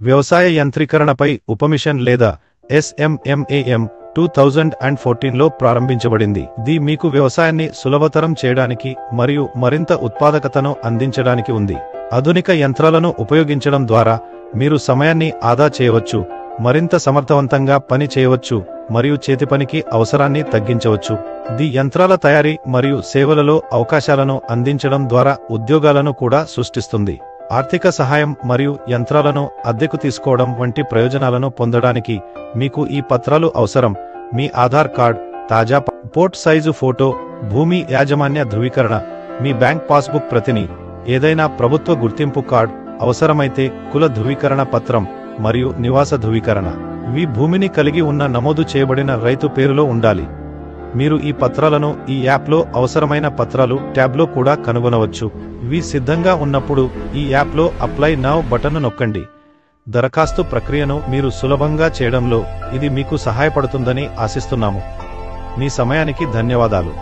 వ్యవసాయ యంత్రీకరణపై ఉపమిషన్ లేదా SMMAM 2014లో ప్రారంభించబడింది. ఇది మీకు వ్యవసాయాన్ని సులభతరం చేయడానికి మరియు మరింత ఉత్పాదకతను అందించడానికి ఉంది. ఆధునిక యంత్రాలను ఉపయోగించడం ద్వారా మీరు సమయాన్ని ఆదా చేయవచ్చు, మరింత సమర్థవంతంగా పని చేయవచ్చు మరియు చేతిపనికి అవసరాన్ని తగ్గించవచ్చు. ది యంత్రాల తయారీ మరియు సేవలలో అవకాశాలను అందించడం ద్వారా ఉద్యోగాలను కూడా సృష్టిస్తుంది. ఆర్థిక సహాయం మరియు యంత్రాలను అద్దెకు తీసుకోవడం వంటి ప్రయోజనాలను పొందడానికి మీకు ఈ పత్రాలు అవసరం. మీ ఆధార్ కార్డ్, తాజా పాస్పోర్ట్ సైజు ఫోటో, భూమి యాజమాన్య ధృవీకరణ, మీ బ్యాంక్ పాస్బుక్ ప్రతిని, ఏదైనా ప్రభుత్వ గుర్తింపు కార్డ్, అవసరమైతే కుల ధృవీకరణ పత్రం మరియు నివాస ధృవీకరణ. ఇవి భూమిని కలిగి ఉన్న నమోదు చేయబడిన రైతు పేరులో ఉండాలి. మీరు ఈ పత్రాలను ఈ యాప్లో అవసరమైన పత్రాలు ట్యాబ్లో కూడా కనుగొనవచ్చు. ఇవి సిద్ధంగా ఉన్నప్పుడు ఈ యాప్లో అప్లై నౌ బటన్ను నొక్కండి. దరఖాస్తు ప్రక్రియను మీరు సులభంగా చేయడంలో ఇది మీకు సహాయపడుతుందని ఆశిస్తున్నాము. మీ సమయానికి ధన్యవాదాలు.